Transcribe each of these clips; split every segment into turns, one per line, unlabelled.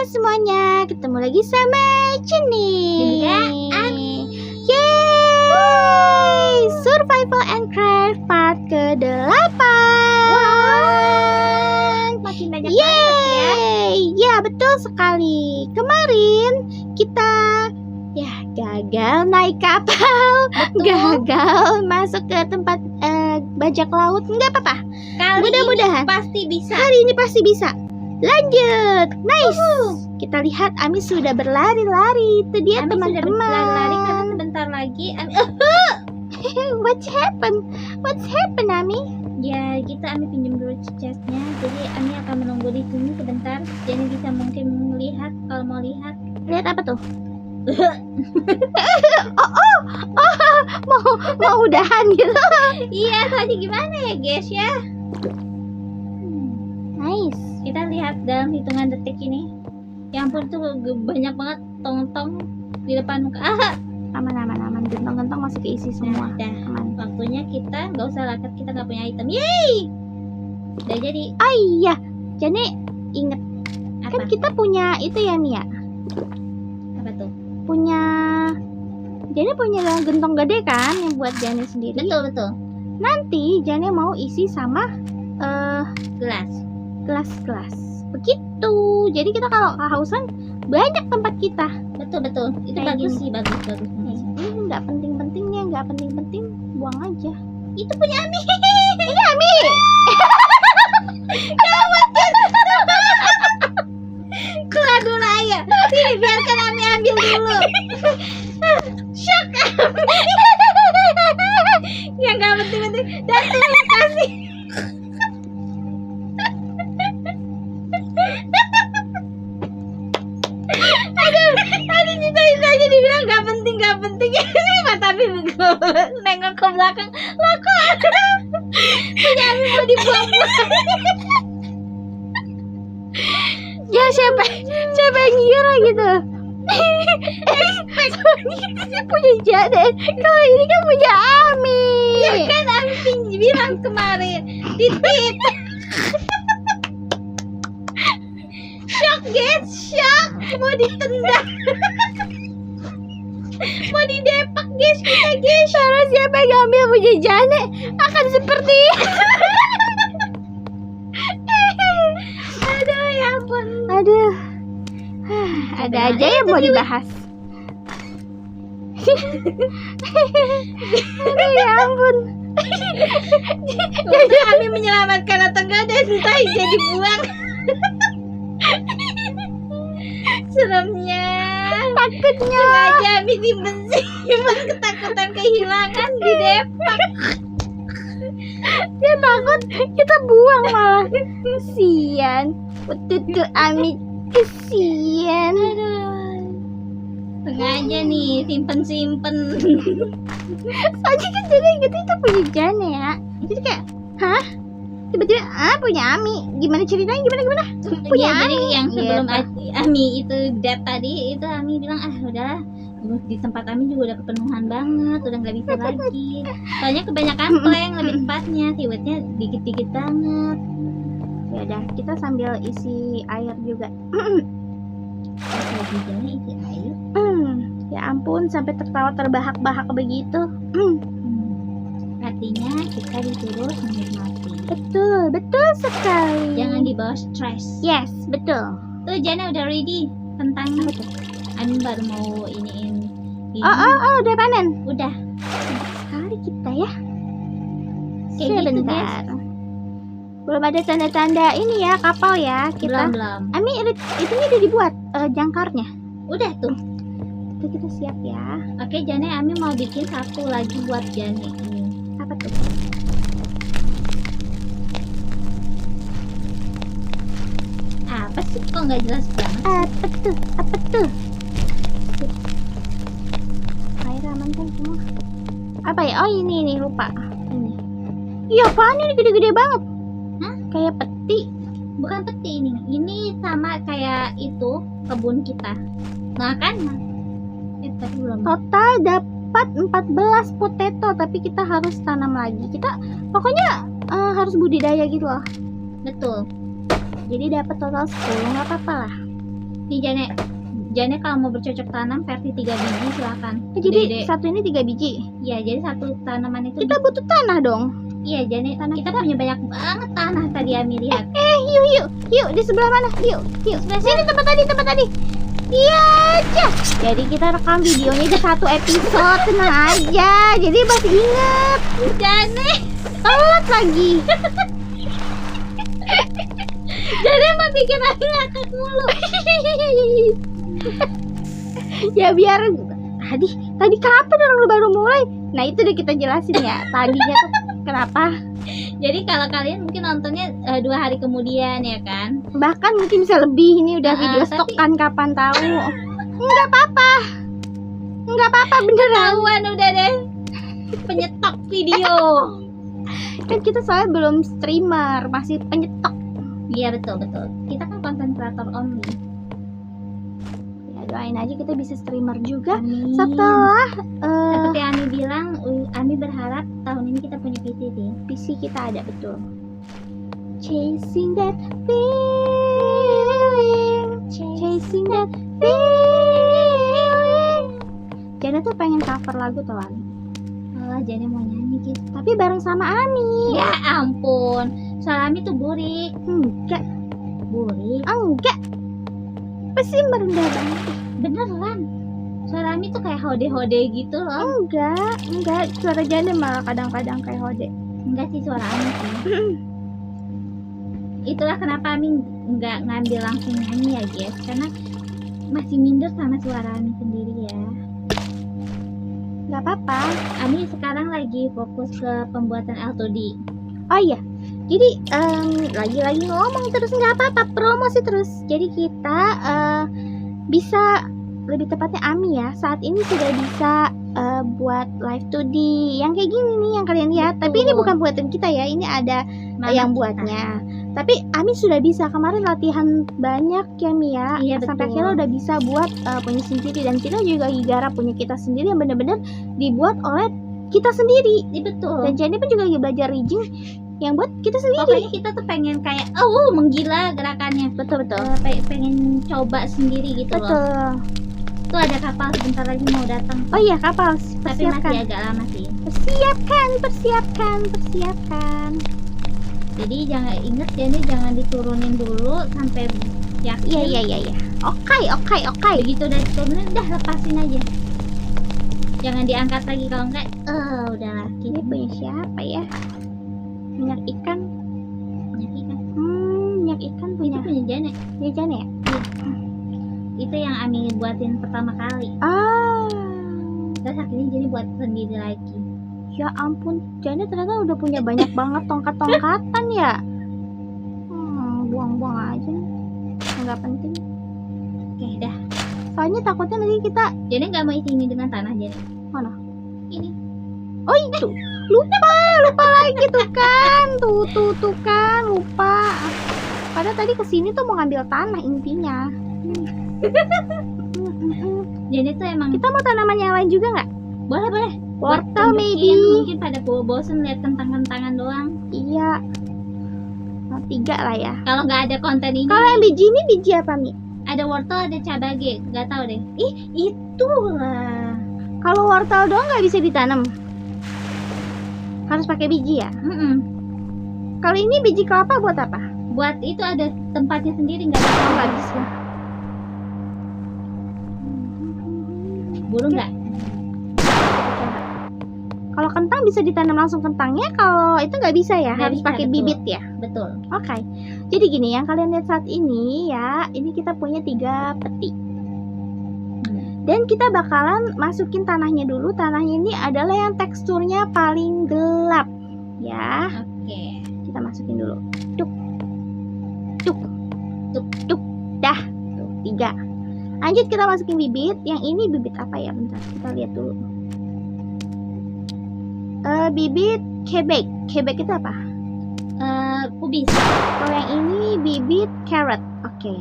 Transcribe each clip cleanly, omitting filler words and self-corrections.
semuanya, ketemu lagi sama Jenny. Yeay! Survival and Craft part ke-8.
Makin banyak
Yeay!
banget ya.
Ya, betul sekali. Kemarin kita gagal naik kapal, gagal masuk ke tempat bajak laut. Enggak apa-apa. Mudah-mudahan
pasti bisa.
hari ini pasti bisa. Lanjut, nice. Kita lihat Ami sudah berlari-lari. Itu dia
Ami sudah
teman-teman.
berlari karena sebentar lagi
What's happened? What's happened, Ami?
ya kita Ami pinjam dulu chestnya. Jadi Ami akan menunggu di sini sebentar. Jadi bisa mungkin melihat kalau mau lihat.
Lihat apa tuh? mau udahan gitu.
Iya, soalnya gimana ya guys ya?
Nice.
Kita lihat dalam hitungan detik ini. Ya ampun tuh banyak banget tong-tong di depan muka.
Aman. Gentong-gentong masih keisi semua.
Dah.
Aman.
Waktunya kita nggak usah lakat, kita nggak punya item. Yeay! Udah jadi.
Oh iya, jadi inget
Apa?
kan kita punya itu ya Mia.
Apa tuh?
Jadi punya gentong gede kan yang buat Jani sendiri.
Betul.
Nanti Jani mau isi sama
Gelas.
gelas-gelas. Begitu. Jadi kita kalau kehausan banyak tempat kita.
Betul. Itu
Kayak
bagus
gini.
sih, bagus.
Ini nggak penting-pentingnya, nggak penting-penting, buang aja.
Itu punya Ami.
Ini Ami.
Keluar dulu ayo. Sini biarkan Ami ambil dulu. Shock. Yang nggak penting-penting. Dan terima kasih. Tadi cita-citanya dibilang nggak penting. Ini mata Ami nengok ke belakang. Lah kok punya Ami mau dibuang-buang.
Ya siapa yang ngira gitu. Ini punya Jaden. Kalau ini kan punya Ami.
Ya kan Ami bilang kemarin titip. Shock guys, shock. Mau ditendang. Mau didepak guys kita guys.
Terus siapa yang ngambil punya Jane akan seperti
Aduh ya ampun.
aduh. Ada aja yang mau dibahas. Aduh ya ampun.
Jadi Ami menyelamatkan atau enggak dan entah jadi buang. Seremnya.
Takutnya
Sengaja Ami simpen ketakutan kehilangan di depak.
dia takut kita buang malah. Kesian. Betul Ami kesian.
Sengaja nih simpen.
Soalnya kan jadi gitu itu punya Jane ya. Jadi kayak hah? Tiba-tiba punya Ami. Gimana ceritanya? Gimana? Punya
Ya, jadi
Ami.
yang sebelum
Gitu.
Ami itu dead tadi itu Ami bilang udahlah di tempat Ami juga udah kepenuhan banget, udah nggak bisa lagi. Soalnya kebanyakan plank lebih tepatnya, siwetnya dikit-dikit banget.
Ya udah, kita sambil isi air juga.
Hujannya isi air.
Ya ampun, sampai tertawa terbahak-bahak begitu.
Artinya kita disuruh menikmati.
Betul sekali.
Jangan dibawa stres.
Yes, betul.
Tuh Jana udah ready kentangnya.
Apa tuh?
Ami baru mau iniin.
Oh, udah panen.
Udah.
Sekali kita ya.
Kayak gitu,
Sebentar. Belum ada tanda-tanda ini ya, kapal ya kita.
Belum.
Ami, itu udah dibuat jangkarnya.
Udah tuh.
Kita siap ya.
Oke, Jane, Ami mau bikin satu lagi buat Jane ini.
Apa tuh?
Apa sih? Kok nggak jelas banget?
Apa tuh? Air aman kan semua? Apa ya? Oh ini lupa. Ini. Iya apaan ini gede-gede banget?
Hah?
Kayak peti.
Bukan peti ini. Ini sama kayak itu kebun kita. Nah kan? Tapi belum.
Total dapat 14 potato, tapi kita harus tanam lagi. Kita pokoknya harus budidaya gitu loh.
Betul.
Jadi dapat total 10, nggak apa-apa lah.
Nih Jane kalau mau bercocok tanam versi 3 biji silakan.
Jadi
Dede.
satu ini 3 biji.
Iya, jadi satu tanaman itu
Kita butuh tanah dong.
iya, Jane kita punya banyak banget tanah tadi Ami lihat.
Yuk di sebelah mana? Yuk. Sini tempat tadi. Iya aja. Jadi kita rekam videonya di satu episode, tenang aja. Jadi masih inget.
Jane
Telat lagi.
Jane mah bikin Ami ngakak mulu.
Ya biar tadi kapan orang lu baru mulai? Nah itu udah kita jelasin ya. Tadinya tuh kenapa?
Jadi kalau kalian mungkin nontonnya 2 hari kemudian ya kan.
Bahkan mungkin bisa lebih. Ini udah video
Tapi-
stok kan kapan tahu. Enggak apa-apa beneran.
Tahuan udah deh. Penyetok video.
Kan kita soalnya belum streamer, masih penyetok.
Iya betul. Kita kan konten creator only.
Ya doain aja kita bisa streamer juga.
Amin.
Setelah
Seperti Ami bilang, Ami berharap tahun ini kita punya PC sih.
PC kita ada betul. Chasing that feeling. Jana tuh pengen cover lagu tuh Ami.
Oh, Jane mau nyanyi gitu.
Tapi bareng sama Ami.
Ya ampun, suara Ami tuh burik.
Enggak.
Burik?
Pasti merendah banget.
Beneran. Suara Ami tuh kayak hode-hode gitu loh.
Enggak. Suara Jana malah kadang-kadang kayak hode.
Enggak sih suara Ami sih. Itulah kenapa Ami nggak ngambil langsung nyanyi ya guys. Karena masih minder sama suara Ami sendiri ya.
Gak apa-apa.
Ami sekarang lagi fokus ke pembuatan L2D.
Oh iya, jadi lagi-lagi ngomong terus nggak apa-apa, promosi terus. Jadi kita bisa, lebih tepatnya Ami ya, saat ini sudah bisa buat live 2D yang kayak gini nih yang kalian lihat. Tapi ini
Betul.
bukan buatan kita ya, ini ada
Mama
yang
kita.
buatnya. Tapi Ami sudah bisa, kemarin latihan banyak ya Mia,
Iya,
sampai
betul.
akhirnya udah bisa buat punya sendiri. Dan kita juga Higara punya kita sendiri yang benar-benar dibuat oleh kita sendiri.
Iya betul.
Dan Jenny pun juga lagi belajar rigging yang buat kita sendiri.
Pokoknya kita tuh pengen kayak menggila gerakannya.
Betul.
Pengen coba sendiri gitu loh.
Betul.
Tuh ada kapal sebentar lagi mau datang.
Oh iya kapal,
Tapi masih
persiapkan.
agak lama sih.
Persiapkan.
Jadi jangan diturunin dulu sampai yakin.
Iya. Oke.
Begitu udah diturunin udah lepasin aja. Jangan diangkat lagi kalau enggak udahlah
Ini
kita
punya siapa ya? Minyak ikan. Minyak ikan
itu
punya
punya Jane.
Jana ya?
Itu yang Ami buatin pertama kali. Terus akhirnya jadi buat sendiri lagi.
Ya ampun, Jana ternyata udah punya banyak banget tongkat-tongkatan ya. Buang-buang aja. Nggak penting.
Oke dah.
Soalnya takutnya nanti kita
Jane nggak mau isi ini dengan tanah Jane.
Mana?
Ini.
Oh itu lupa lagi tuh kan tuh kan lupa. Padahal tadi kesini tuh mau ngambil tanah intinya.
Jane tuh emang
Kita mau tanaman yang lain juga nggak?
boleh.
Wortel
Tunjukin,
maybe.
Mungkin pada bosen lihat kentang-kentangan doang.
Iya. 3 lah ya.
Kalau nggak ada konten ini,
Kalau yang biji ini biji apa Mi?
ada wortel, ada cabage, nggak tahu deh. Ih, itulah.
Kalau wortel doang nggak bisa ditanam. Harus pakai biji ya. Kalau ini biji kelapa buat apa?
Buat itu ada tempatnya sendiri, nggak ada
Nggak bisa.
burung nggak?
Kalau kentang bisa ditanam langsung kentangnya, kalau itu nggak bisa ya,
Nggak
harus
bisa,
pakai
betul.
bibit ya.
Betul.
Oke. Jadi gini yang kalian lihat saat ini ya, ini kita punya 3 peti. Dan kita bakalan masukin tanahnya dulu. Tanahnya ini adalah yang teksturnya paling gelap. Ya,
Oke.
kita masukin dulu. Tuk. Dah. Tuh, 3. Lanjut kita masukin bibit. Yang ini bibit apa ya? Bentar, kita lihat dulu. Bibit kebek. Kebek itu apa?
Kubis.
Kalau yang ini bibit carrot. Oke.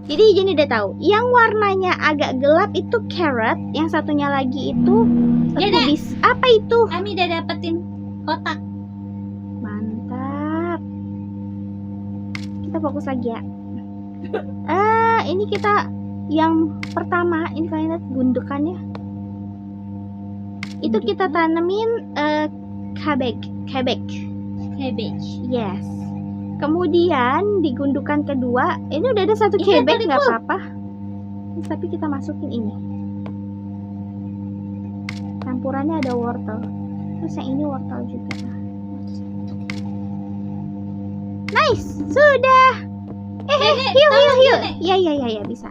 Jadi Jenny udah tahu. Yang warnanya agak gelap itu carrot, yang satunya lagi itu
Jana.
kubis. Apa itu?
Ami udah dapetin kotak.
Mantap. Kita fokus lagi ya. Ini kita yang pertama, ini kalian lihat gundukannya. Itu kita tanemin cabbage.
Cabbage.
Yes. Kemudian di gundukan kedua, ini udah ada satu
Iya,
cabbage,
tadi
nggak
full.
apa-apa. Tapi kita masukin ini. Campurannya ada wortel. Terus yang ini wortel juga. Nice, sudah.
Nenek,
Hiu.
Nenek.
Ya bisa.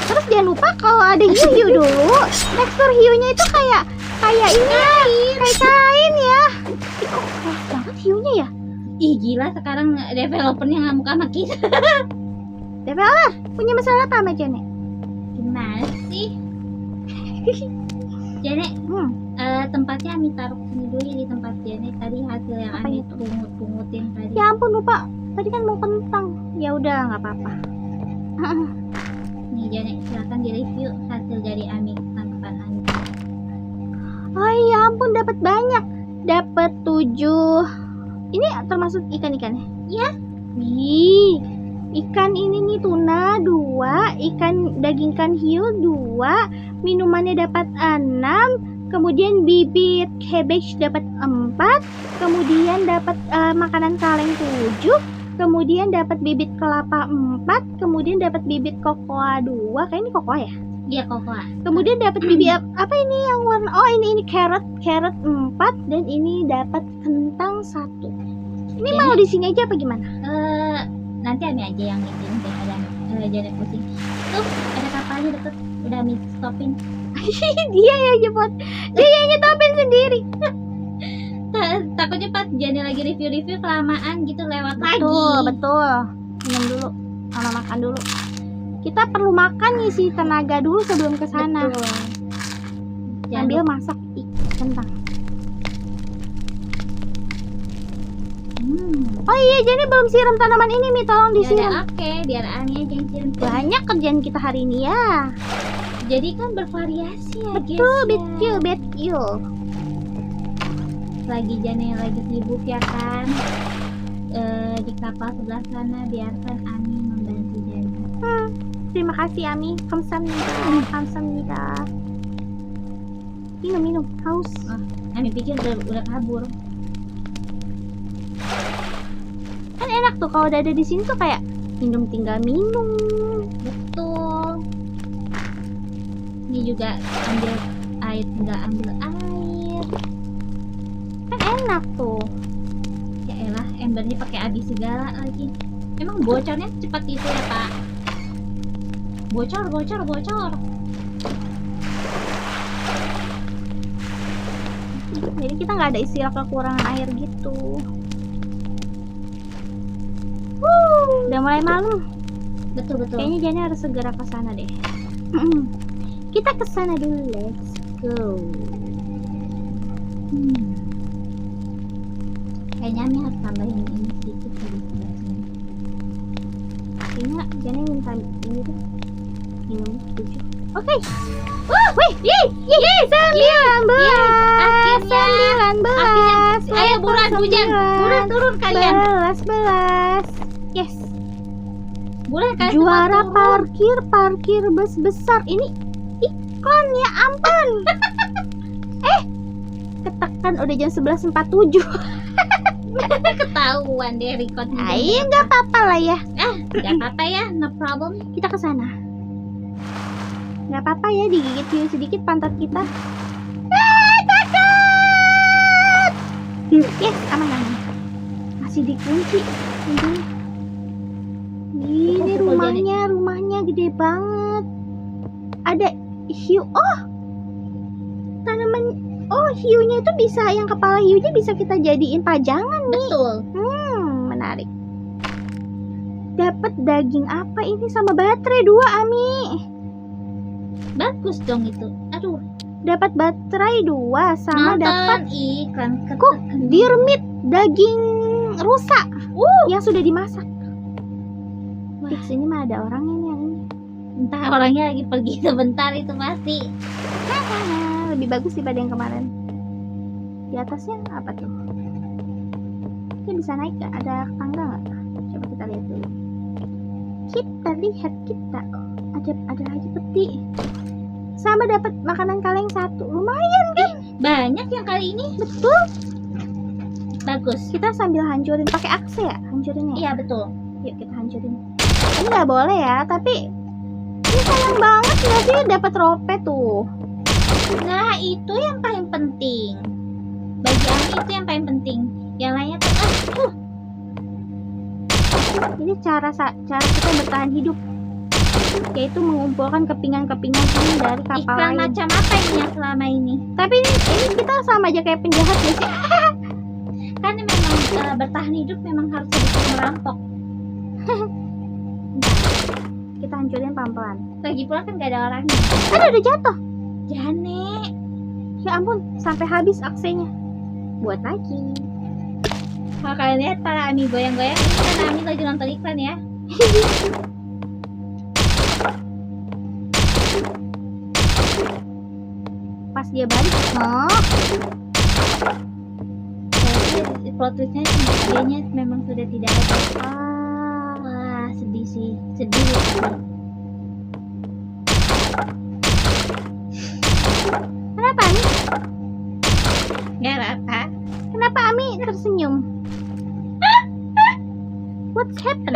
Terus jangan lupa kalau ada hiu dulu, tekstur hiunya itu kayak ini ya, kayak kain ya. Ih, kok keras banget hiunya ya?
Ih gila, sekarang developernya ngamuk sama kita.
Developer, punya masalah apa sama Janek?
Gimana sih? Janek, tempatnya Ami taruh sini dulu ya, di tempat Janek. Tadi hasil yang
Apa
Ami
itu?
pungut-pungutin tadi.
Ya ampun, lupa. Tadi kan mau kentang. Ya udah, nggak apa-apa.
Nih Janek, silakan direview hasil dari Ami, tangkapan Ami.
Oh ya ampun, dapat banyak. Dapat 7. Ini termasuk ikan-ikannya?
Iya.
Nih, ikan ini nih tuna 2, ikan daging ikan hiu 2, minumannya dapat 6, kemudian bibit cabbage dapat 4, kemudian dapat makanan kaleng 7, kemudian dapat bibit kelapa 4, kemudian dapat bibit kokoa 2, kayak ini kokoa ya?
Dia kokoa.
Kemudian dapat bibit apa ini yang warna? Oh, ini carrot 4 dan ini dapat kentang 1. Ini
Jadi-
mau di sini aja apa gimana?
Nanti Ami aja yang izin daripada Janek pusing. Tuh, ada kapalnya deket. Udah Ami stopin.
Dia yang jemput, dia yang nyetopin sendiri.
Takutnya pas Janek lagi review-review kelamaan gitu lewat lagi.
Betul. Minum dulu, sama makan dulu. Kita perlu makan ngisi tenaga dulu sebelum ke sana.
Betul. Jangan
Sambil masak kentang. Oh iya, jadi belum siram tanaman ini nih, tolong disiram.
Oke, biar Ami aja yang siram.
Banyak kerjaan kita hari ini ya.
Jadi kan bervariasi ya,
Betul.
Lagi Janek lagi sibuk ya kan. Di kapal sebelah sana biarkan Ami membantu Janek.
Terima kasih Ami. Kamsahamnida. Minum, haus.
Ami pikir udah kabur.
Kan enak tuh kalau udah ada di sini tuh kayak minum tinggal minum.
Betul. Ini juga ambil air, tinggal ambil air.
Kan enak tuh.
Ya elah, embernya pakai habis segala lagi. Emang bocornya cepat itu ya Pak? Bocor.
Jadi kita nggak ada istilah kekurangan air gitu. Udah mulai malam.
Betul.
Kayaknya Jana harus segera ke sana deh. Kita ke sana dulu. Let's go.
Kayaknya Ami harus tambahin ini sedikit di sebelah sini.
Kayaknya Jana minta ini deh. Minum 7. Oke. Wih, 19.
Ayo buruan hujan. Buruan turun kalian.
11. Yes.
Buruan kalian
Juara
semua turun.
parkir bus besar. Ini iklan ya ampun. Ketekan udah jam 11.47.
Ketahuan deh record.
Ayo nggak apa-apa lah ya.
Gak apa-apa ya, no problem.
Kita ke sana. Nggak apa-apa ya digigit hiu sedikit pantat kita. Takut. Yes, aman. Masih dikunci. Ini rumahnya gede banget. Ada hiu. Oh, tanaman. Oh, hiunya itu bisa, yang kepala hiunya bisa kita jadiin pajangan nih.
Betul.
Menarik. Dapat daging apa ini sama baterai 2, Ami.
Bagus dong itu. Aduh,
Dapat baterai 2 sama dapat
iklan
cook deer meat, daging rusa yang sudah dimasak.
Wah.
Fix ini mah ada orangnya nih yang ini.
Entah orangnya lagi pergi sebentar itu pasti.
Lebih bagus daripada yang kemarin. Di atasnya apa tuh? Kita bisa naik gak? Ada tangga nggak? Coba kita lihat dulu. Kita lihat ada lagi peti. Sama dapat makanan kaleng 1. Lumayan kan?
Banyak yang kali ini.
Betul.
Bagus.
Kita sambil hancurin pakai akse ya, hancurinnya.
Iya betul.
Yuk kita hancurin. Ini nggak boleh ya, tapi ini sayang banget nggak sih dapat rope tuh.
Nah itu yang paling penting. Bagi Ami itu yang paling penting. Yang lainnya tuh
Ini cara kita bertahan hidup, yaitu mengumpulkan kepingan-kepingan ini dari kapal
iklan
lain.
macam apa ini yang selama ini?
Tapi ini kita sama aja kayak penjahat ya sih.
Karena memang bertahan hidup memang harus sedikit merampok.
Kita hancurin pelan-pelan.
Lagi pula kan gak ada orangnya.
Udah jatuh.
Jane.
Ya ampun, sampai habis aksenya. Buat lagi.
Kalau kalian lihat para Ami goyang-goyang, ini kan Ami lagi nonton iklan ya.
Pas dia balik,
Jadi plot twistnya dianya memang sudah tidak ada. Wah sedih sih, sedih.
Kenapa Ami?
Gak apa-apa.
Kenapa Ami tersenyum? What's happened?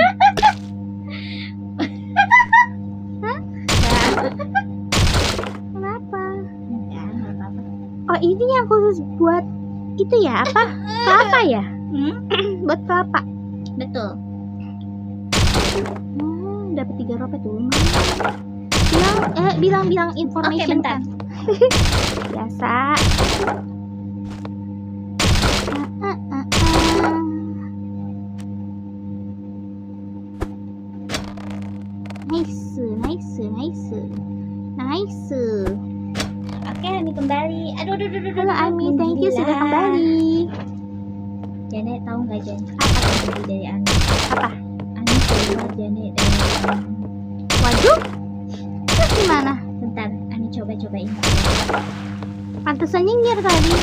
Kenapa?
Gak apa-apa.
Oh ini yang khusus buat itu ya, apa? Kelapa ya? Buat kelapa.
Betul.
Dapat 3 rope tuh. Bilang information.
Oke, bentar.
kan. Biasa. Nice.
Oke, Ami kembali. Aduh.
Halo Ami, thank you sudah kembali.
Jane tahu nggak Jane?
Apa?
Apa dari Ami?
Apa?
Ami keluar Jane dari.
Waduh. Terus gimana?
Bentar, Ami cobain.
Pantesan nyinyir tadi.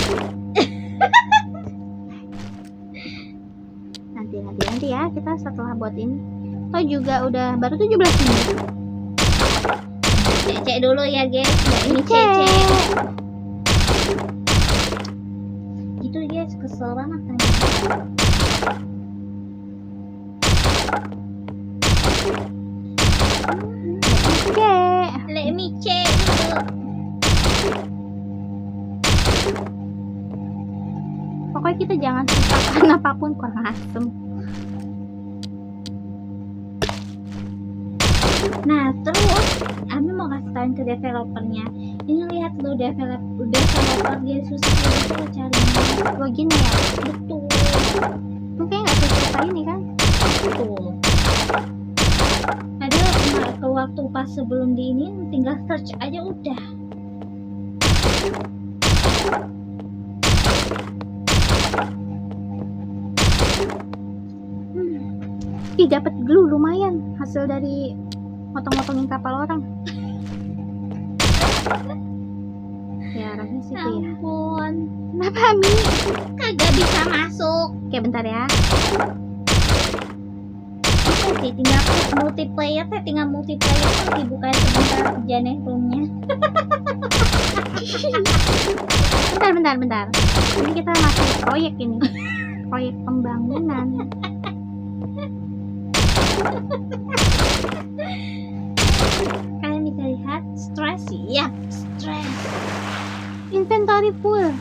nanti ya kita setelah buat ini. Oh juga udah baru 17 menit.
Cek dulu ya guys. Nah, ini
Cek.
Gitu guys, kesel banget kan.
Oke.
Let me check dulu.
Pokoknya kita jangan susahkan apapun, kurang asem.
Nah terus Ami mau kasih tahu ke developernya. Ini lihat lo developer dia susah banget lo carinya.
Login ya.
Betul.
Mungkin nggak selesai ini kan?
Betul. Padahal ke waktu pas sebelum di ini tinggal search aja udah.
Ih dapat glue lumayan hasil dari motong-motongin kapal orang. Ya arahnya situ ya.
Ampun,
Kenapa Ami?
kagak bisa masuk.
Oke bentar ya.
Bisa sih, tinggal multiplayer kan dibukain sebentar Jane roomnya.
Bentar. Ini kita masih proyek ini. Proyek pembangunan.
Kalian bisa lihat stress ya, stress.
Inventory full.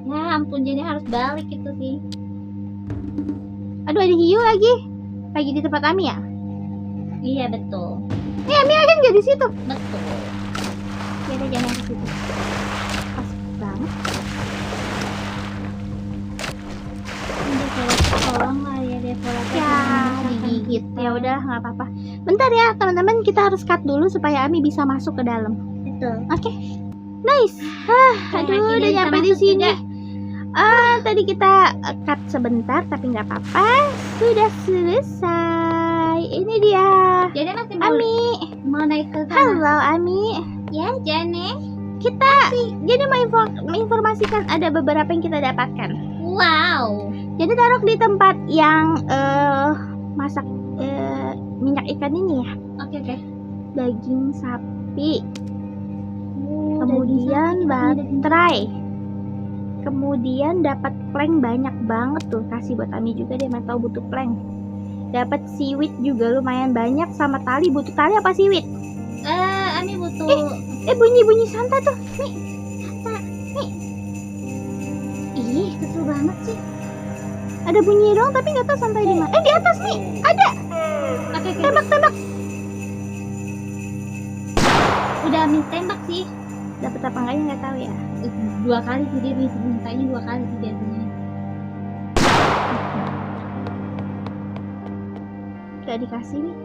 Ya ampun, jadi harus balik itu sih.
Aduh ada hiu lagi. Lagi di tempat Ami ya?
Iya betul,
Ami aja nggak di situ.
betul.
Ya udah jangan ke situ. Pas banget.
Developer tolong lah ya developer.
Ya digigit. Ya udah nggak apa-apa. Bentar ya teman-teman, kita harus cut dulu supaya Ami bisa masuk ke dalam.
Betul.
Oke. Nice. Aduh
Akhirnya
udah
bisa
nyampe di
masuk
sini.
juga.
Tadi kita cut sebentar tapi nggak apa-apa. Sudah selesai. Ini dia.
Jadi masih
Ami.
mau naik ke sana.
Halo Ami.
Ya Jane.
Kita jadi mau menginformasikan ada beberapa yang kita dapatkan.
Wow.
Jadi taruh di tempat yang masak minyak ikan ini ya.
Oke.
Daging sapi,
Oh,
kemudian
daging sapi.
baterai, kemudian dapat plank banyak banget tuh, kasih buat Ami juga deh, mana tahu butuh plank. Dapat seaweed juga lumayan banyak, sama tali. Butuh tali apa seaweed?
Ami butuh.
Bunyi Santa tuh nih.
Ih, kesel banget sih.
Ada bunyi dong, tapi nggak tahu Santa di mana. Di atas nih ada.
Oke.
Tembak.
Udah Ami tembak sih.
Dapat apa enggaknya nggak tahu ya.
2 kali sih dia mintanya 2 kali sih biasanya.
Gak dikasih nih.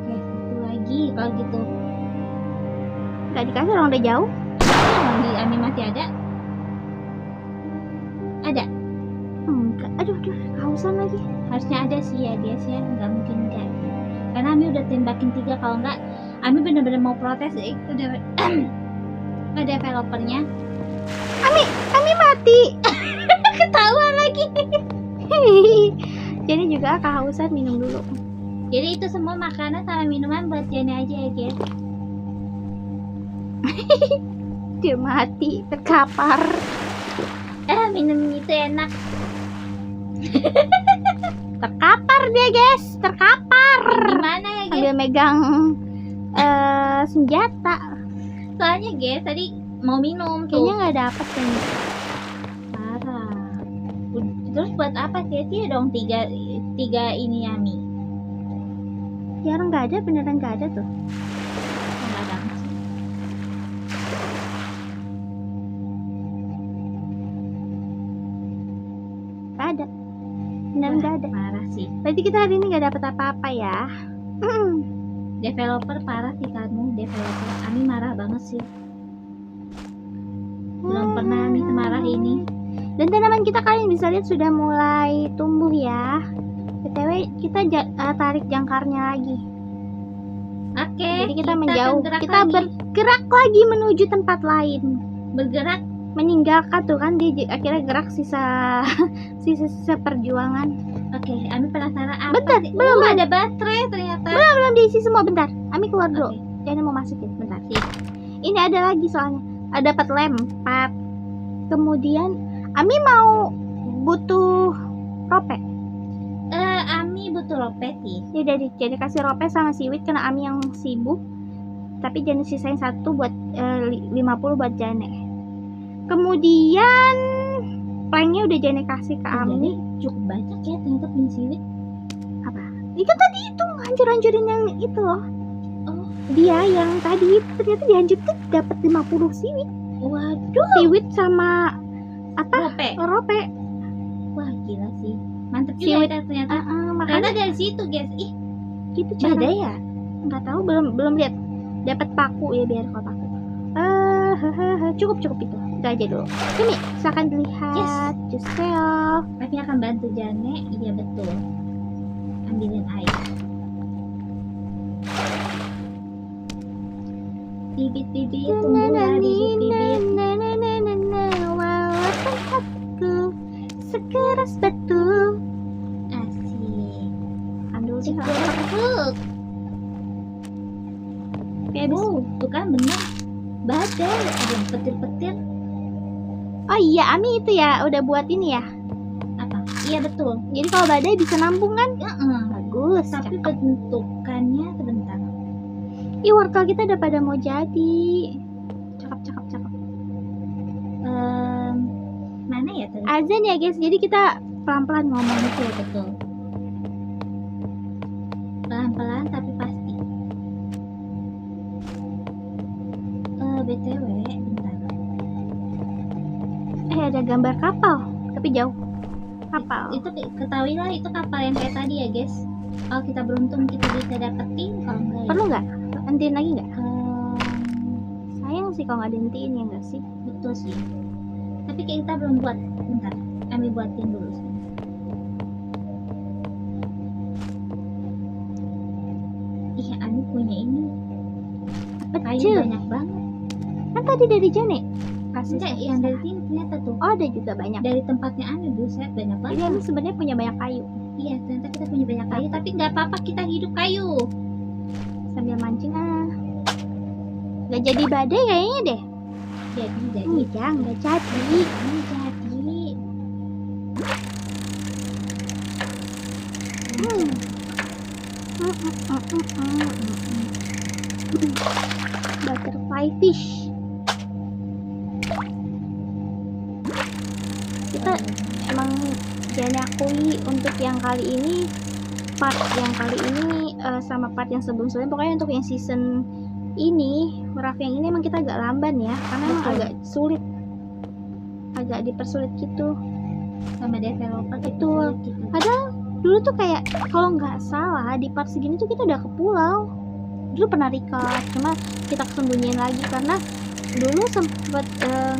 Oke, satu lagi kalau gitu.
Gak dikasih, orang udah jauh.
Emang di Ami masih ada? Ada.
Enggak. Aduh, kehausan lagi.
Harusnya ada sih ya dia sih, nggak mungkin enggak. Karena Ami udah tembakin 3, kalau enggak Ami bener-bener mau protes. Udah ada developernya.
Ami mati.
Ketahuan lagi.
Jadi juga kehausan, minum dulu.
Jadi itu semua makanan sama minuman buat Jane aja ya guys.
Dia mati, terkapar.
Minum itu enak.
Terkapar dia guys, terkapar.
Gimana ya guys?
Sambil megang senjata.
Soalnya guys tadi mau minum
Kayaknya
tuh.
nggak dapet kayaknya.
Parah. Terus buat apa sih dong 3 ini Ami?
Ya orang nggak ada, beneran nggak ada tuh.
Enggak banget sih.
Nggak ada. Beneran nggak ada.
Parah sih.
Berarti kita hari ini nggak dapet apa-apa ya.
Developer parah sih kamu, developer. Ami marah banget sih. Belum pernah Ami semarah ini.
Dan tanaman kita kalian bisa lihat sudah mulai tumbuh ya. BTW kita tarik jangkarnya lagi.
Oke.
Jadi kita menjauh.
bergerak
Kita
lagi.
bergerak lagi menuju tempat lain.
Bergerak.
Meninggalkan tuh kan dia akhirnya gerak sisa perjuangan.
Oke, Ami penasaran apa
Bentar,
sih?
belum.
Ada baterai ternyata.
Belum diisi semua, bentar. Ami keluar dulu.
Oke.
Jangan mau masukin, bentar.
Sip.
Ini ada lagi soalnya. Ada dapat lem 4. Kemudian Ami mau butuh rope.
Ami butuh rope sih.
Ya udah jadi kasih rope sama seaweed karena Ami yang sibuk. Tapi jangan sisain 1 buat 50 buat Jane. Kemudian planknya udah Jane kasih ke
Jadi
Ami.
cukup banyak ya ternyata punya siwit.
Itu tadi itu hancur-hancurin yang itu loh.
Oh.
Dia yang tadi ternyata dihancurin dapat 50 seaweed.
Waduh.
Seaweed sama apa?
Rope.
Rope.
Wah gila sih. Mantep juga
Siwit.
ya ternyata.
Makanya
Karena dari situ guys. Ih,
gitu
beda
cara.
ya.
Nggak tahu, belum lihat. Dapat paku ya biar kalau paku. Cukup itu. Itu aja dulu. Ini silakan dilihat. Juseo.
Tapi akan bantu Jane. Iya betul. Ambilin air. Bibit-bibit tumbuhlah bibit-bibit.
Walaupun hatiku sekeras batu.
Asik.
Ambil deh.
Cukup.
Oke, habis.
Tuh kan bener. Badai. Ada petir-petir.
Oh iya, Ami itu ya udah buat ini ya.
Apa? Iya betul.
Jadi kalau badai bisa nampung kan? Bagus.
Tapi
cakep.
bentukannya sebentar.
Ih, wortel kita udah pada mau jadi. Cakep.
Mana ya tadi?
Azan ya guys, jadi kita pelan-pelan ngomong.
Betul betul. Pelan-pelan tapi pasti. BTW, bentar.
Ada gambar kapal, tapi jauh. Kapal.
Itu ketahuilah itu kapal yang kayak tadi ya guys. Kalau kita beruntung kita bisa dapetin, kalau enggak ya.
Perlu nggak? Hentiin lagi nggak? Sayang sih kalau nggak dihentiin ya nggak sih?
Betul sih. Tapi kita belum buat. Bentar, kami buatin dulu sih. Ih, Ami punya ini. Kayu
Kecil.
banyak banget.
Kan tadi dari Jane. kasih
Enggak,
satu
yang dari
set.
sini ternyata tuh.
Oh, ada juga banyak.
Dari tempatnya Ami buset banyak
Jadi
banget.
Ami sebenarnya punya banyak kayu.
Iya, ternyata kita punya banyak kayu, tapi nggak apa-apa kita hidup kayu.
Sambil mancing Gak jadi badai kayaknya deh.
Jadi
Enggak jadi.
ini jadi.
Hmm. Butterfly fish. Kita emang jangan akui untuk yang kali ini sama part yang sebelum-sebelumnya, pokoknya untuk yang season ini Raff yang ini emang kita agak lamban ya, karena emang
Betul.
agak sulit, agak dipersulit gitu.
Sama developer
Betul.
gitu.
Padahal dulu tuh kayak kalau nggak salah di part segini tuh kita udah ke pulau. Dulu pernah record, cuma kita kesembunyiin lagi karena dulu sempet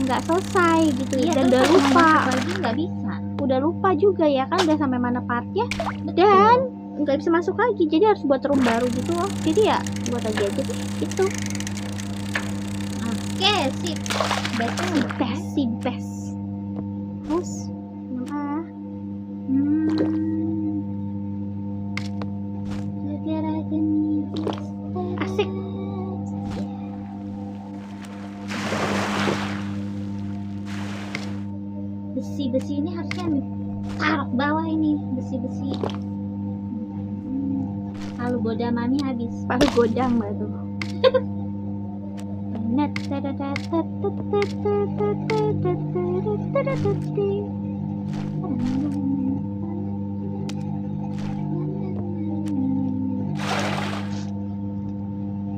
nggak selesai gitu.
Iya,
Dan
terus
udah
pas mau
lupa,
masuk lagi nggak bisa.
udah lupa juga ya kan udah sampai mana partnya,
Betul.
dan nggak bisa masuk lagi, jadi harus buat room baru gitu loh. Jadi ya buat lagi aja deh gitu.
Oke, sip. Betul.
Si best. Terus Asik.
Besi-besi ini harusnya taruh bawah ini, besi-besi. Kalau goda mami habis.
Pakai godang batu.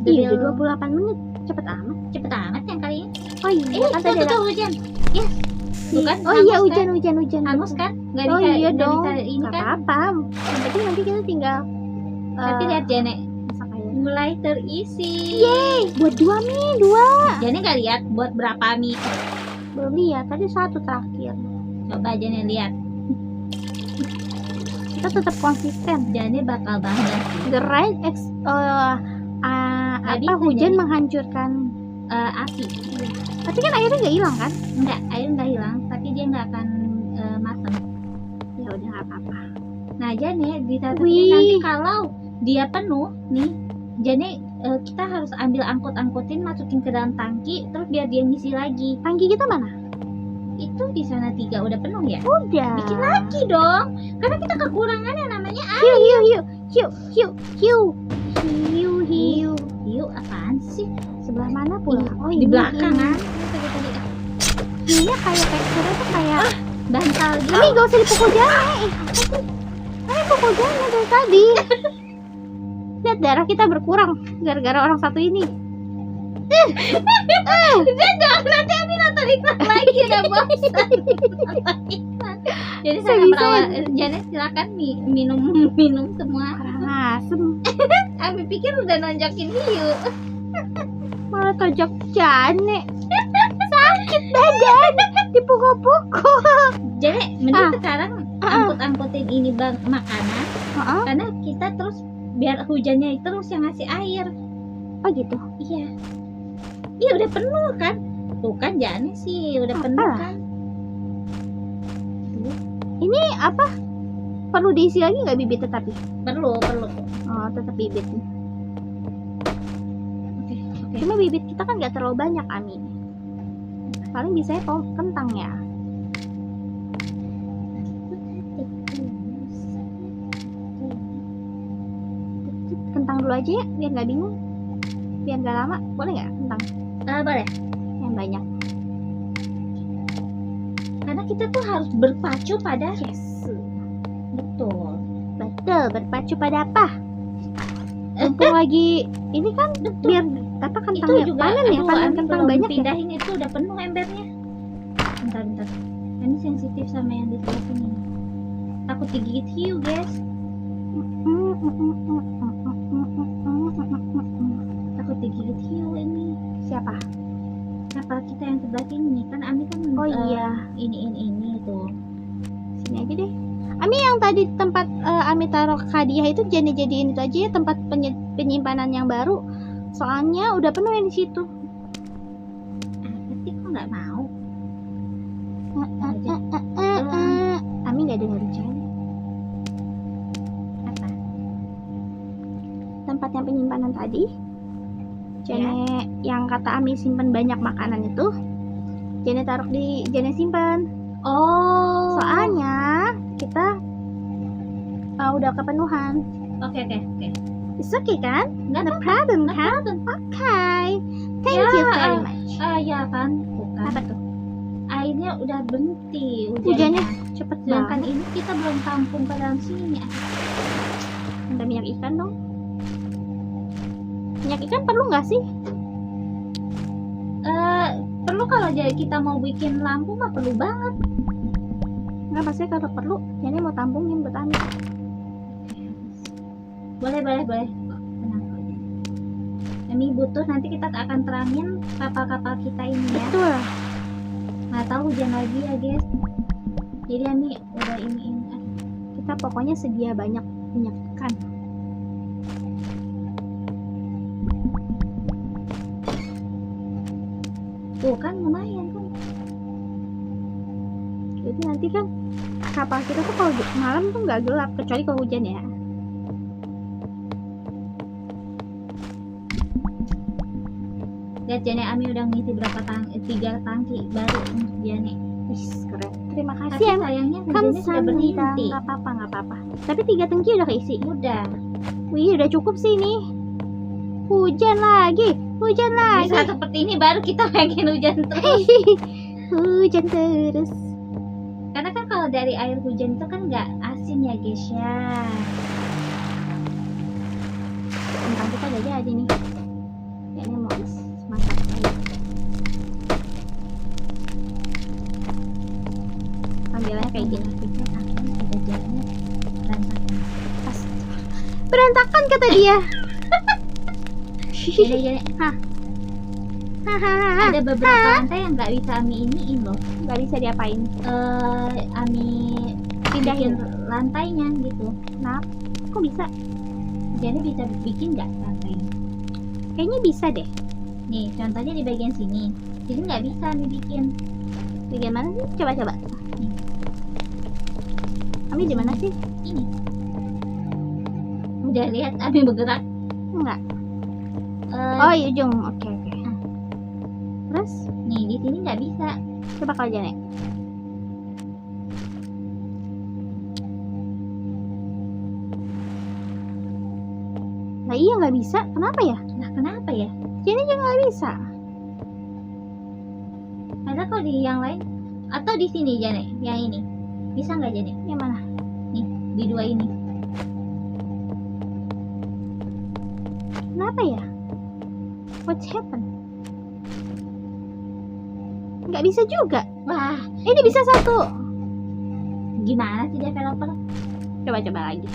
Iya, udah 28 menit. Cepet amat.
Cepet amat yang kali ini.
Oh iya, kan tadi ada.
tuh hujan. Yes. Tuh kan,
Oh iya,
hangus kan?
hujan.
Hangus kan? Nggak
Oh
bisa,
iya
nggak
dong.
bisa ini
Gak
kan?
apa-apa. Yang penting nanti kita tinggal
Tapi lihat Jane,
masak air.
mulai terisi.
Yeay, buat 2 mie, 2.
Jane nggak lihat buat berapa mie?
Belum lihat, tadi 1 terakhir.
Coba Jane lihat.
Kita tetap konsisten.
Jane bakal bangga.
The right
bisa
hujan
jadi.
menghancurkan.
Api.
Tapi kan airnya nggak hilang kan?
Enggak, air nggak hilang, tapi dia nggak akan matang.
Ya udah nggak apa-apa.
Nah, Jane ditata
Wih.
nanti kalau dia penuh nih, Jane kita harus ambil angkut-angkutin, masukin ke dalam tangki, terus biar dia ngisi lagi.
Tangki kita mana?
Itu di sana 3 udah penuh ya?
Udah.
Bikin lagi dong, karena kita kekurangan yang namanya
Hiu.
hiu. Apaan sih?
Sebelah mana pula?
Ini,
Oh,
di
ini,
belakang
ini.
kan? Tadi
Hiunya kayak teksturnya tuh kayak.
bantal gitu.
Ini gak usah dipukul Jane. Ini pukul Jane dari tadi. Lihat darah kita berkurang gara-gara orang satu ini.
Dia dong, nanti Ami nonton iklan lagi udah bosan. Jadi saya
Bisa-bisa.
merawat Jane silakan minum semua.
Kurang asem.
Ami pikir udah nonjokin hiu.
Malah tojok Jane. Sakit badan. Dipukul-pukul.
Jadi mending sekarang angkut-angkutin ini bang makanan,
Heeh.
karena kita terus biar hujannya terus yang ngasih air.
Oh gitu.
Iya. Iya udah penuh kan? Tuh kan Jane sih udah penuh
Apa?
kan?
Ini apa? Perlu diisi lagi nggak bibit tetapi?
Perlu.
Oh, tetap bibit.
Oke.
Cuma bibit kita kan nggak terlalu banyak, Ami. Paling biasanya kentang ya. Kentang dulu aja ya, biar nggak bingung. Biar nggak lama, boleh nggak kentang
Boleh.
yang banyak?
Karena kita tuh harus berpacu pada
Yes.
betul.
Betul, berpacu pada apa? Mumpung lagi ini kan biar apa
Itu
kentangnya
juga
panen ya, panen
Ami
kentang
belum
banyak ya.
pindahin itu udah penuh embernya. Bentar. Ini sensitif sama yang di sebelah sini. Takut digigit hiu, guys. Takut digigit hiu ini.
Siapa?
Kapal kita yang sebelah sini kan Ami kan
Oh iya,
ini tuh.
sini aja deh. Ami yang tadi tempat Ami taruh hadiah itu jadiin itu aja ya, tempat penyimpanan yang baru. Soalnya udah penuh yang di situ.
Tapi kok nggak mau?
yang tadi. Jane yang kata Ami simpen banyak makanan itu. Jane taruh di Jane simpen.
Oh.
Soalnya kita udah kepenuhan.
Oke.
It's okay kan?
Nggak
No problem
nggak
kan?
problem.
Okay. Thank
Ya,
you very much.
Ya kan, bukan.
Apa tuh?
Airnya udah berhenti
Hujannya cepet
Sedangkan
banget.
ini kita belum tampung ke dalam sini.
Ada minyak ikan dong. Minyak ikan perlu nggak sih?
Perlu kalau jadi kita mau bikin lampu mah perlu banget.
Nggak pasti kalau perlu. Jadi mau tampungin buat Ami.
Boleh. Tenang. Ini butuh, nanti kita akan terangin kapal-kapal kita ini ya.
Betul.
Nggak tahu hujan lagi ya guys. Jadi Ami udah ini.
Kita pokoknya sedia banyak minyak ikan.
Tuh kan lumayan kan.
Jadi nanti kan kapal kita tuh kalau malam tuh nggak gelap kecuali kalau hujan ya.
Lihat Jane, Ami udah ngisi berapa 3 tangki baru untuk Jane.
Wis, keren. Terima
Tapi
kasih ya.
sayangnya
Kan
hujannya sudah berhenti.
nggak apa-apa. Tapi 3 tangki udah keisi.
Udah.
Wih, udah cukup sih ini. Hujan lagi.
Bisa seperti ini baru kita pengen hujan terus.
Hujan terus.
Karena kan kalau dari air hujan itu kan nggak asin ya guys ya.
Tentang kita udah jadi nih. Kayaknya mau masak lagi. Ambilnya kayak gini.
Kita akan sudah jadi berantakan.
Berantakan kata dia.
Jadi
Hahaha.
ada beberapa lantai yang nggak bisa Ami iniin loh.
Nggak bisa diapain.
Ami
Pindahin.
bikin lantainya gitu.
Nah, kok bisa?
Jadi bisa bikin nggak lantainya?
Kayaknya bisa deh.
Nih contohnya di bagian sini. Jadi nggak bisa Ami bikin.
Bagaimana sih? Coba.
Nih.
Ami di mana sih?
Ini. Udah lihat Ami bergerak.
Enggak.
Eh,
Oh, iya ujung. Oke. Terus
Nih di sini nggak bisa.
coba kau Jane. Nah iya nggak bisa. Kenapa ya?
Nah kenapa ya?
Jane juga nggak bisa.
Ada kok di yang lain atau di sini Jane, yang ini bisa nggak Jane?
Yang mana?
Nih di 2 ini.
Kenapa ya? What's happened? Nggak bisa juga.
Wah
Ini bisa 1.
gimana sih developer?
Coba lagi.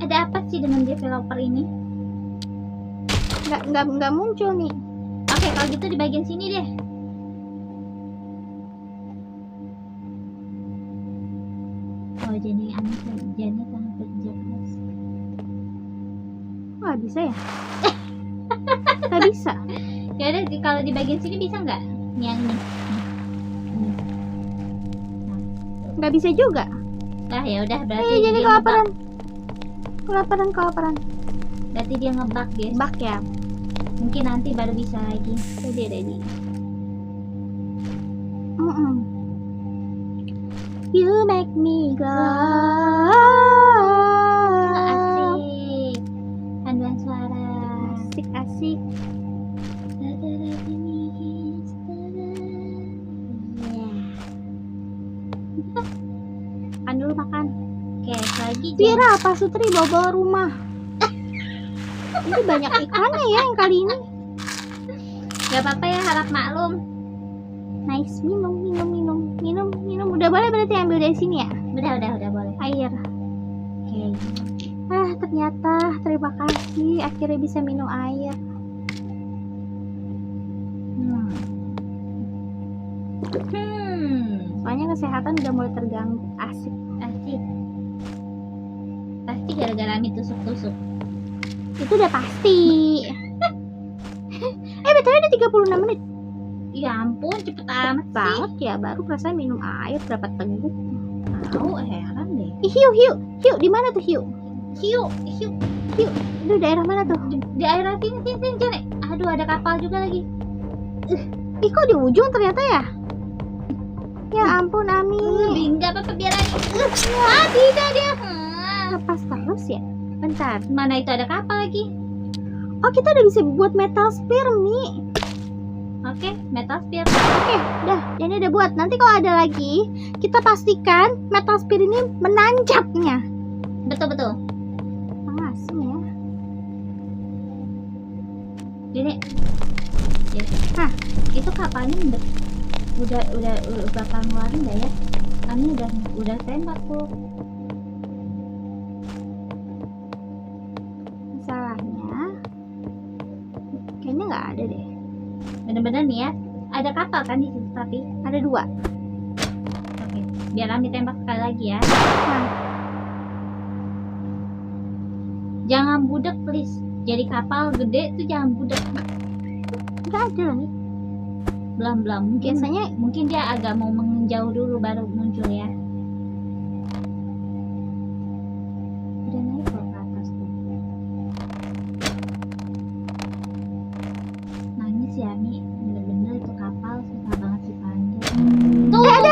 Ada apa sih dengan developer ini?
Nggak muncul nih.
Oke kalau gitu di bagian sini deh. Oh Jane sangat kerja keras.
Nggak bisa ya? Nggak bisa.
Ya udah kalau di bagian sini bisa nggak? Yang ini.
Nggak bisa juga.
Nah ya udah berarti
Jadi
dia
kelaparan.
ngebug. Berarti dia ngebug guys.
Bak ya.
Mungkin nanti baru bisa lagi.
Ready. You make me glow.
Asik. Panduan suara.
Asik. Makan dulu makan.
Oke, lagi
Vira, Pak Sutri bawa rumah. Ini banyak ikannya ya yang kali ini.
Gak apa-apa ya, harap maklum.
Nice, minum. Udah boleh berarti ambil dari sini ya?
Udah boleh.
Air.
Oke.
Ternyata terima kasih akhirnya bisa minum air. Soalnya kesehatan udah mulai terganggu. Asik.
Pasti gara-gara Ami tusuk-tusuk.
Itu udah pasti. Betul ada 36 menit.
Ya ampun, cepet amat sih.
Banget ya, baru perasaan minum air berapa teguk.
Tahu heran deh.
Hiu, di mana tuh hiu?
Hiu.
Itu daerah mana tuh?
Di daerah sini Jane. Aduh, ada kapal juga lagi.
Ih, kok di ujung ternyata ya? Ya ampun, Ami.
Enggak apa-apa, biar Ami. Tidak dia.
Lepas terus ya? Bentar.
Mana itu ada kapal lagi?
Oh, kita udah bisa buat metal spear, Mi.
Oke, metal spear.
Oke, udah. Jadi udah buat. Nanti kalau ada lagi, kita pastikan metal spear ini menanjapnya.
Betul.
Langsung ya.
Jadi, ya.
Hah?
Itu kapalnya udah bakal ngeluarin nggak ya? Kami udah tembak tuh.
Masalahnya, kayaknya nggak ada deh.
Bener-bener nih ya. Ada kapal kan di situ tapi.
Ada 2.
Oke, biar Ami tembak sekali lagi ya.
Nah,
Jangan budek please. Jadi kapal gede tuh jangan budek.
nggak ada loh, Mi.
Belam-belam.
Biasanya
Mungkin dia agak mau menjauh dulu baru muncul ya. Udah naik loh ke atas tuh. Nangis ya Mi. Bener-bener itu kapal susah banget dipanjat. Tuh
ada.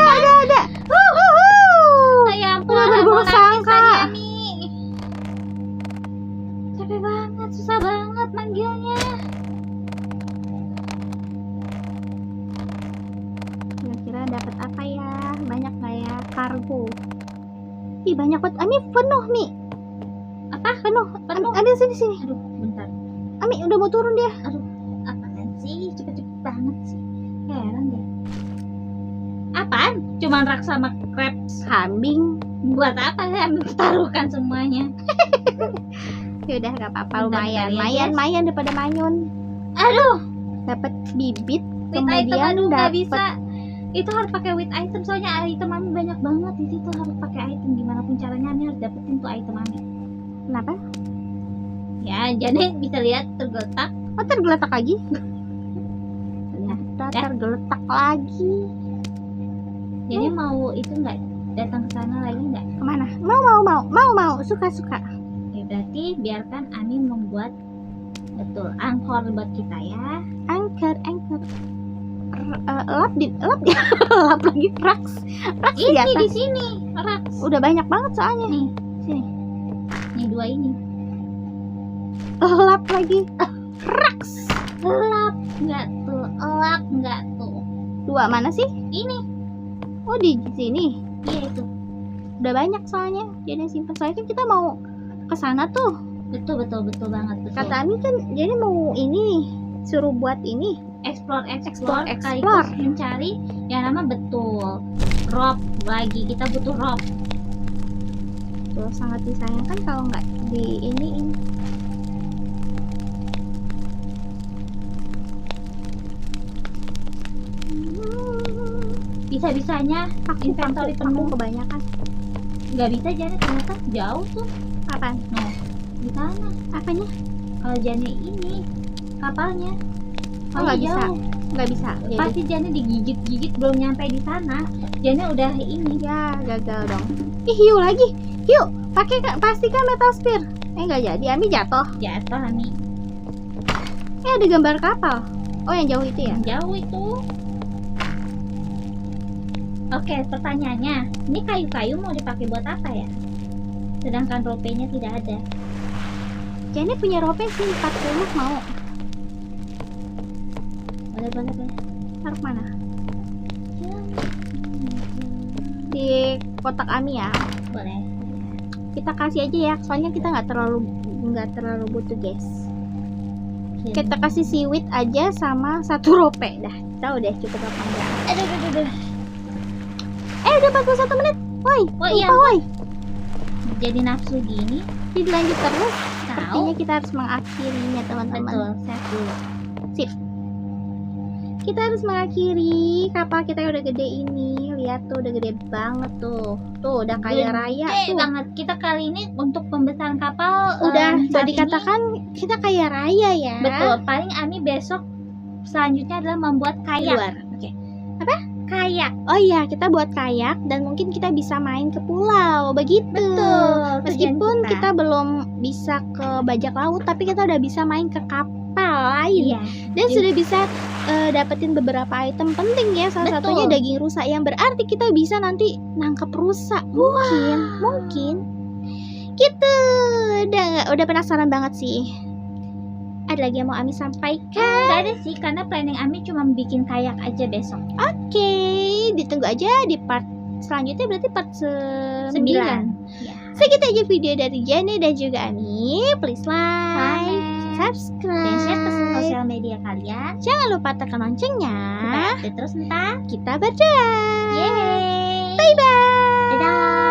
ya ampun,
Udah
aku
berburuk
nangis
sangka.
tadi ya, Mi. Capek banget, susah banget manggilnya.
Kira-kira dapat apa ya? Banyak nggak ya? Kargo. Ih, banyak banget. Ami penuh, Mi.
Apa?
Penuh.
Penuh?
Ami sini.
Aduh, bentar.
Ami udah mau turun dia.
Apaan sih? Cepet-cepet banget sih. Heran deh. Apaan? Cuman rak sama crabs.
Kambing.
Buat apa ya? Taruhkan semuanya.
Ya udah nggak apa-apa,
Bentar,
lumayan.
bentar ya,
Mayan daripada mayun.
Aduh,
Dapat bibit,
with item
kemudian
aduh nggak
dapat
bisa. Itu harus pakai with item soalnya item Ami banyak banget di situ, harus pakai item gimana pun caranya Ami harus dapetin tuh item Ami.
Kenapa?
Ya, jadi bisa lihat tergeletak.
Oh, tergeletak lagi.
Nah,
Ternyata
ya.
tergeletak lagi.
Jadi mau itu nggak datang ke sana lagi nggak?
Kemana? Mau. Suka.
Ya berarti biarkan Ami membuat betul angkor buat kita ya.
Anchor. Lap lap lagi raks di
Ini
atas.
di sini, raks.
Udah banyak banget soalnya.
Nih,
Sini.
nih 2 ini.
Lap lagi. Raks.
Elap nggak tuh, elap nggak tuh.
2 mana sih?
Ini,
Oh, di sini.
iya itu.
Udah banyak soalnya. Jadi simpen. Soalnya kan kita mau ke sana tuh.
Betul banget betul.
Kata Ami kan jadi mau ini nih, suruh buat ini.
explore
Explore.
sekaligus mencari yang nama betul rope lagi, kita butuh rope.
Tuh sangat disayangkan kalau nggak di ini.
Bisa-bisanya inventory
Aku
penuh.
kebanyakan.
Nggak bisa jadi ternyata jauh tuh.
Apaan?
Di sana
Apanya?
kalau Jane ini kapalnya
Oh, nggak bisa.
jauh.
Nggak bisa. Jadi,
Pasti Jane digigit belum nyampe di sana. Jane udah ini.
ya gagal dong. Ih, hiu lagi. Hiu, pastikan metal spear. Nggak jadi. Ami jatuh.
Jatuh Ami.
Ada gambar kapal. Oh, yang jauh itu ya?
Yang jauh itu. Oke, pertanyaannya, ini kayu-kayu mau dipakai buat apa ya? Sedangkan ropenya tidak ada.
Jadi punya rope sih 40 mau.
Boleh.
Taruh mana? Di kotak Ami ya.
Boleh.
Kita kasih aja ya. Soalnya kita nggak terlalu butuh, guys. Kita kasih seaweed aja sama 1 rope. Dah, tahu deh cukup apa enggak.
Aduh.
Udah 41 menit. Woi,
Oh iya,
woi.
jadi nafsu gini.
Jadi lanjut terus.
Tahu.
Sepertinya kita harus mengakhirinya, teman-teman.
Betul, set dulu.
Kita harus mengakhiri kapal kita yang udah gede ini. Lihat tuh, udah gede banget tuh. Tuh, udah kaya raya
Gede
tuh.
banget. Kita kali ini untuk pembesaran kapal
Udah
saat
jadi
ini,
katakan kita kaya raya ya.
betul. Paling Ami besok selanjutnya adalah membuat
Di
kayak.
luar. Oke. Apa?
kayak.
Oh iya, kita buat kayak dan mungkin kita bisa main ke pulau, begitu.
Betul.
Meskipun kita belum bisa ke bajak laut, tapi kita udah bisa main ke kapal lain.
Iya.
Dan sudah bisa dapetin beberapa item penting ya. Salah
Betul.
satunya daging rusa, yang berarti kita bisa nanti nangkep rusa. Mungkin. Gitu. Udah penasaran banget sih. Ada lagi yang mau Ami sampaikan?
Gak ada sih, karena planning Ami cuma bikin kayak aja besok.
Oke, ditunggu aja di part selanjutnya, berarti part 9.
9. Ya.
Segitu aja video dari Jane dan juga Ami. Please like,
Comment,
subscribe,
dan share ke sosial media kalian.
Jangan lupa tekan loncengnya.
Kita update terus ntar.
Kita berdoa.
Yeay.
Bye bye.
Dadah.